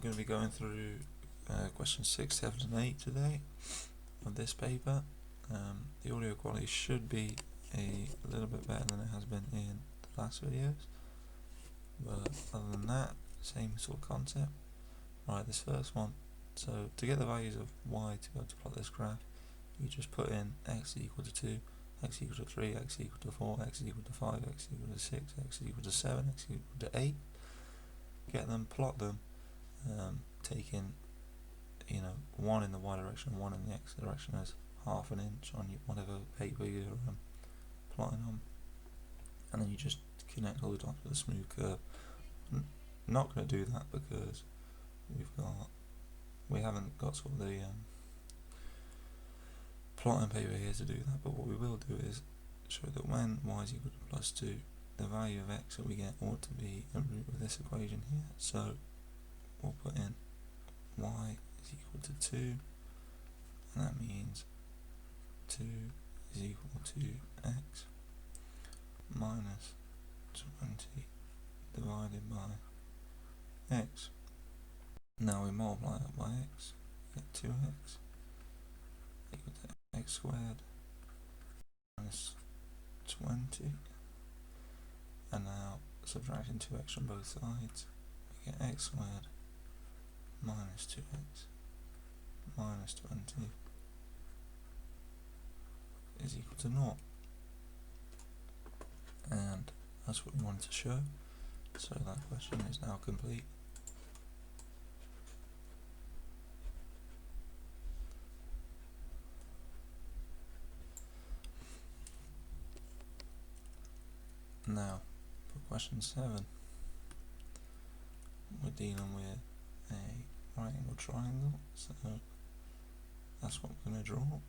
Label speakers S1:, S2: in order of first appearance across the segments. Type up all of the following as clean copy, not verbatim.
S1: going to be going through questions 6, 7 and 8 today of this paper. The audio quality should be a little bit better than it has been in the last videos, but other than that, same sort of concept. Right, this first one, so to get the values of y to be able to plot this graph, you just put in x equal to 2, x equal to 3, x equal to 4, x equal to 5, x equal to 6, x equal to 7, x equal to 8. Get them, plot them, taking 1 in the y direction, 1 in the x direction as half an inch on whatever paper you're plotting on, and then you just connect all the dots with a smooth curve. Not going to do that because we haven't got sort of the plotting paper here to do that, but what we will do is show that when y is equal to +2, the value of x that we get ought to be a root of this equation here. So we'll put in y is equal to 2, and that means 2 is equal to x minus 20 divided by x. Now we multiply that by x, we get 2x equal to x squared minus 20, and now subtracting 2x from both sides, we get x squared minus 2x minus 20 is equal to 0. And that's what we wanted to show, so that question is now complete. Now, for question 7, we're dealing with a right angle triangle, so that's what we're going to draw.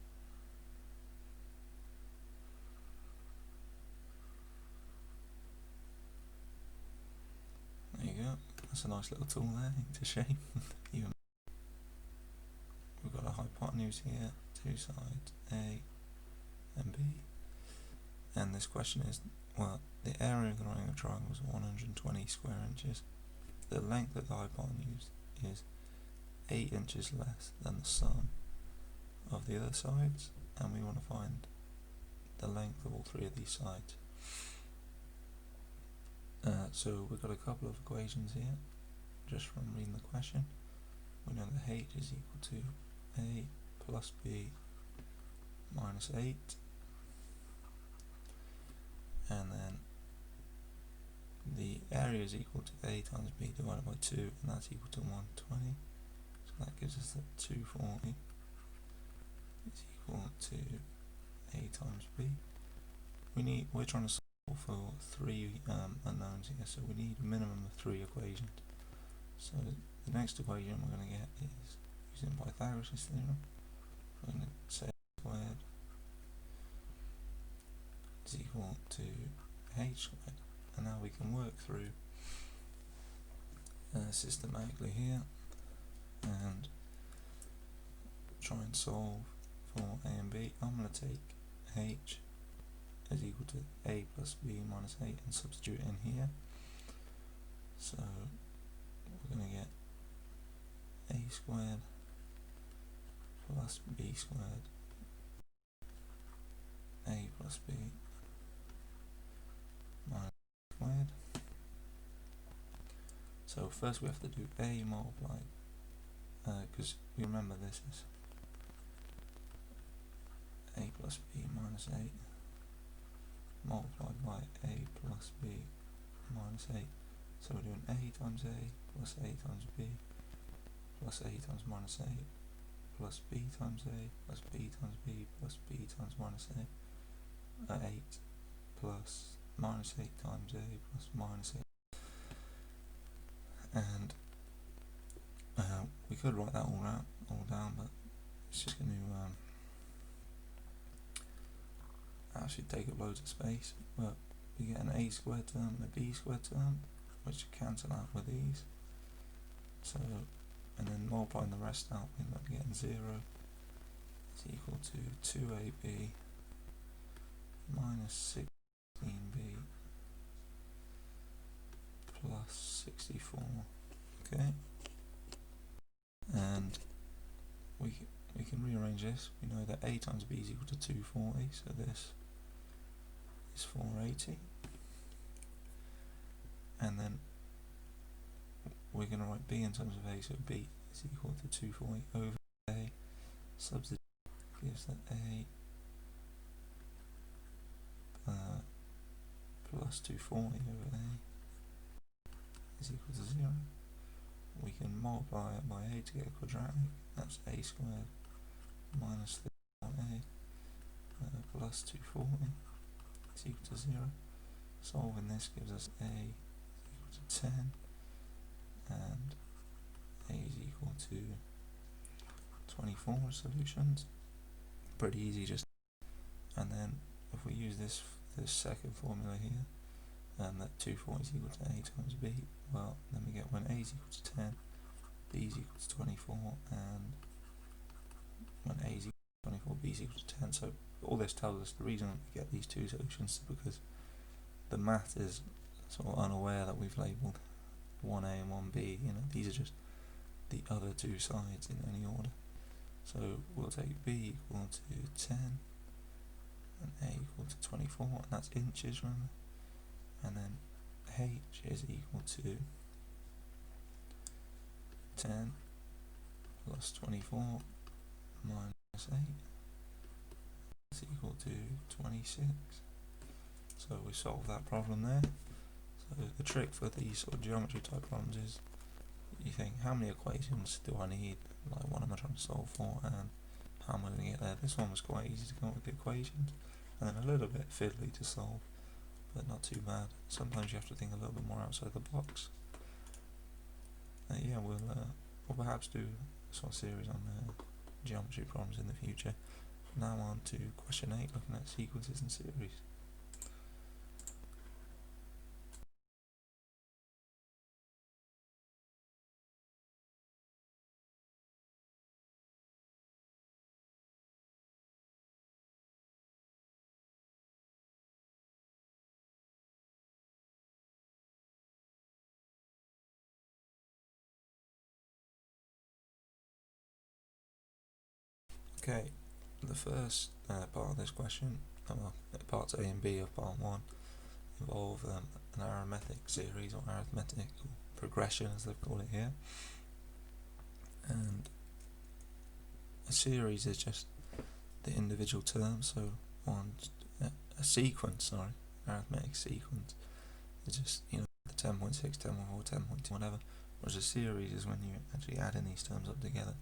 S1: There you go, that's a nice little tool there to shape. We've got a hypotenuse here, two sides, A and B, and this question is, well, the area of the right angle triangle is 120 square inches. The length of the hypotenuse is 8 inches less than the sum of the other sides, and we want to find the length of all three of these sides. So we've got a couple of equations here, just from reading the question. We know that h is equal to a plus b minus 8, and then the area is equal to a times b divided by 2, and that's equal to 120. So that gives us that 240 is equal to a times b. We're trying to solve for 3 unknowns here, so we need a minimum of 3 equations. So the next equation we're going to get is using Pythagoras' theorem. We're going to say squared is equal to h squared, and now we can work through systematically here and try and solve for a and b. I'm going to take h is equal to a plus b minus 8 and substitute it in here. So we're going to get a squared plus b squared, a plus b minus squared. So first we have to do a multiplied, because we remember this is a plus b minus 8 multiplied by a plus b minus 8. So we're doing a times a plus a times b plus a times minus 8 plus b times a plus b times b plus b times minus 8 plus minus 8 times a plus minus 8. And we could write that all down, but it's just going to actually take up loads of space. But we get an a squared term and a b squared term, which cancel out with these. So, and then multiplying the rest out, we end up getting 0 is equal to 2ab minus 16b plus 64. Okay. rearrange this, we know that a times b is equal to 240, so this is 480. And then we're going to write b in terms of a, so b is equal to 240 over a. Substitute gives that a plus 240 over a is equal to 0. We can multiply it by a to get a quadratic. That's a squared minus 3a plus 240 is equal to 0. Solving this gives us a equal to 10 and a is equal to 24 solutions. Pretty easy, just. And then if we use this second formula here, that 240 is equal to a times b, well, then we get when a is equal to 10, b is equal to 24, and when a is equal to 24, b is equal to 10. So all this tells us the reason we get these two solutions is because the math is sort of unaware that we've labelled 1a and 1b. You know, these are just the other two sides in any order. So we'll take b equal to 10 and a equal to 24, and that's inches, remember? And then h is equal to 10 plus 24 minus 8 is equal to 26. So we solve that problem there. So the trick for these sort of geometry type problems is you think, how many equations do I need? Like, what am I trying to solve for, and how am I going to get there? This one was quite easy to come up with the equations, and then a little bit fiddly to solve, but not too bad. Sometimes you have to think a little bit more outside the box. Yeah, we'll perhaps do a sort of series on geometry problems in the future. Now on to question 8, looking at sequences and series. Okay, the first part of this question, parts A and B of part 1, involve an arithmetic series, or arithmetic progression as they've called it here. And a series is just the individual terms, so a sequence, arithmetic sequence is just, the 10.6, 10.4, 10.2, whatever, whereas a series is when you're actually adding these terms up together.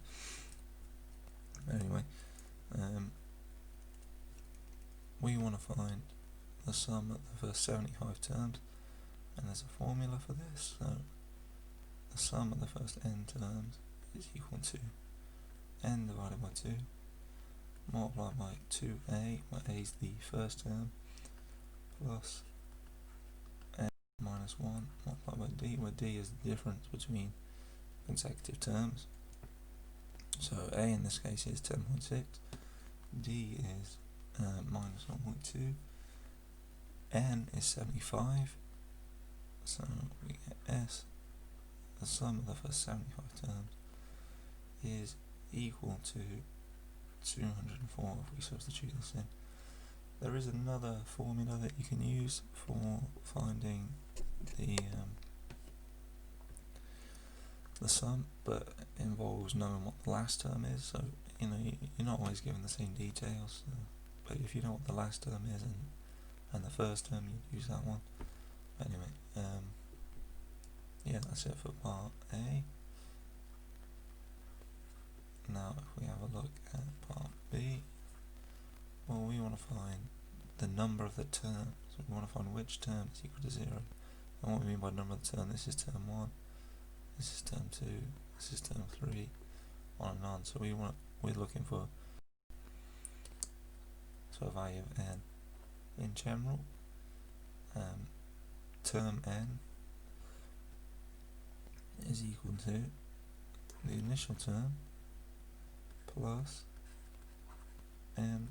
S1: Anyway, we want to find the sum of the first 75 terms, and there's a formula for this. So the sum of the first n terms is equal to n divided by 2 multiplied by 2a, where a is the first term, plus n minus 1 multiplied by d, where d is the difference between consecutive terms. So a in this case is 10.6, d is minus 1.2, n is 75, so we get s, the sum of the first 75 terms, is equal to 204 if we substitute this in. There is another formula that you can use for finding the sum, but it involves knowing what the last term is, so you're not always given the same details, but if you know what the last term is and the first term, you use that one. Anyway, yeah, that's it for part A. Now if we have a look at part B, well, we want to find the number of the term, so we want to find which term is equal to 0. And what we mean by number of the term, this is term 1, this is term 2, this is term 3, on and on. So we're looking for a value of n. In general, term n is equal to the initial term plus n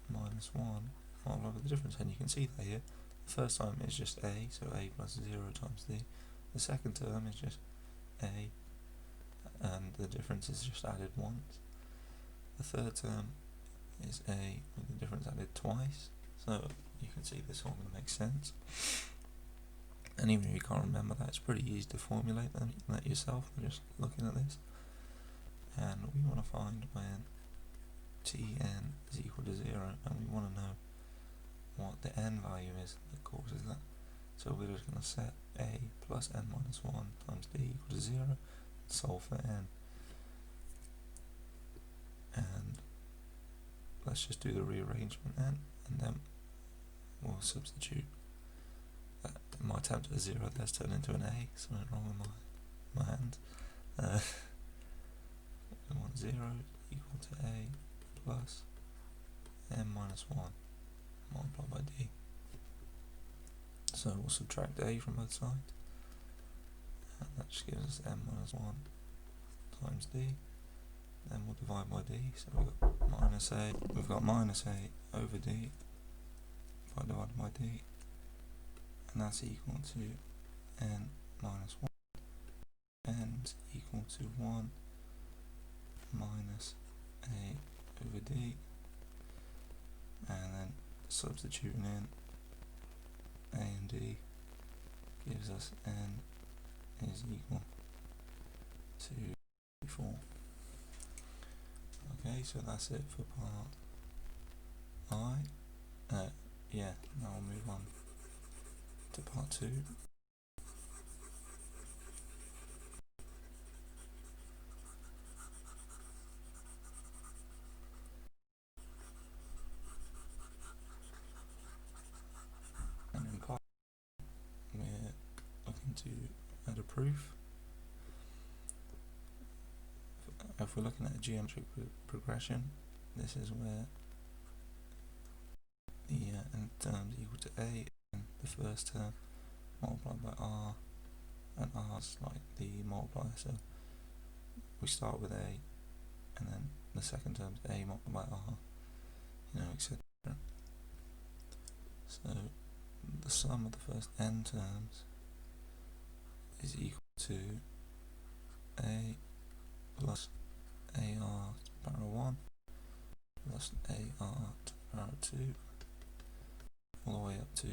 S1: minus 1 multiplied by the difference, and you can see that here. The first time is just a, so a plus 0 times d. The second term is just a, and the difference is just added once. The third term is A with the difference added twice. So you can see this formula makes sense. And even if you can't remember that, it's pretty easy to formulate that yourself by just looking at this. And we want to find when Tn is equal to 0, and we want to know what the n value is that causes that. So we're just going to set A plus n minus 1 times D equal to 0, and solve for n. And let's just do the rearrangement then, and then we'll substitute. My attempt at a 0 there's turned into an A, something wrong with my hands. We want 0 equal to A plus n minus 1 multiplied by D. So we'll subtract A from both sides, and that just gives us n minus 1 times D. Then we'll divide by D, so we've got minus A, minus A over D divided by D, and that's equal to n minus 1. N is equal to 1 minus A over D, and then substituting in A and D gives us n is equal to 4. Okay, so that's it for part I. Now we'll move on to part 2. And in part we're looking to add a proof. If we're looking at a geometric progression, this is where the n terms equal to A, and the first term multiplied by R, and R is like the multiplier, so we start with A, and then the second term is A multiplied by R, etc. So the sum of the first n terms is equal to A plus AR to the power 1 plus AR to the power 2 all the way up to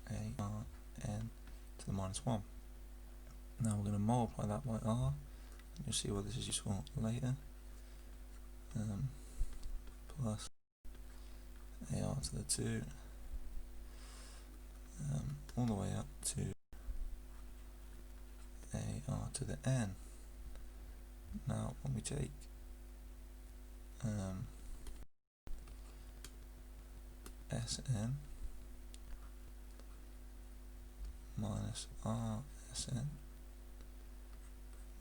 S1: ARN to the minus 1. Now we're going to multiply that by R, and you'll see why this is useful later. Plus AR to the 2 all the way up to AR to the N. Now when we take Sn minus Rsn,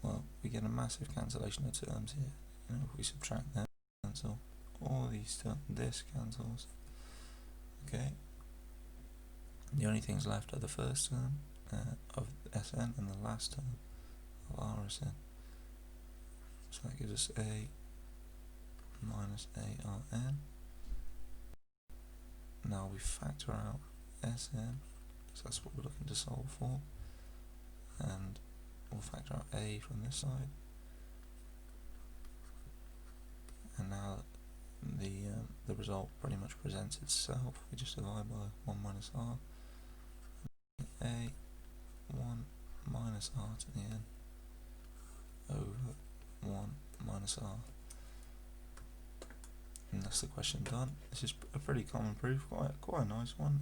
S1: well, we get a massive cancellation of terms here. If we subtract that, cancel all these terms, this cancels. Okay, the only things left are the first term of Sn and the last term of Rsn. So that gives us A minus ARN. Now we factor out Sn, so that's what we're looking to solve for, and we'll factor out A from this side. And now the result pretty much presents itself. We just divide by 1 minus R. A 1 minus R to the N over 1 minus R. And that's the question done. This is a pretty common proof, quite a nice one,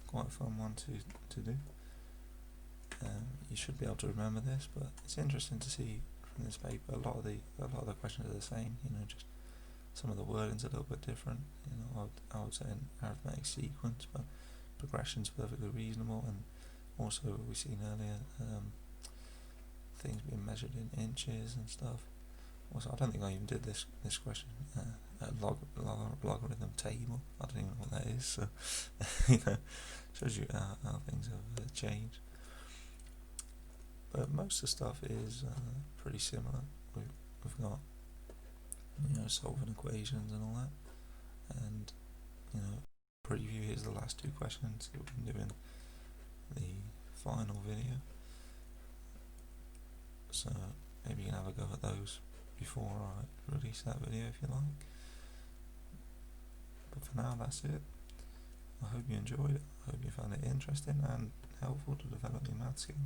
S1: quite a fun one to do. You should be able to remember this, but it's interesting to see from this paper a lot of the questions are the same. Just some of the wording's a little bit different. I would say an arithmetic sequence, but progression's perfectly reasonable. And also we've seen earlier things being measured in inches and stuff. Also, I don't think I even did this question. Logarithm table. I don't even know what that is. So, shows you how things have changed. But most of the stuff is pretty similar. We've got solving equations and all that. And preview. Here's the last two questions that we've been doing the final video. So maybe you can have a go at those before I release that video if you like. But for now, that's it. I hope you enjoyed it. I hope you found it interesting and helpful to develop your math skills.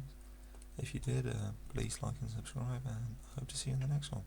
S1: If you did, please like and subscribe, and I hope to see you in the next one.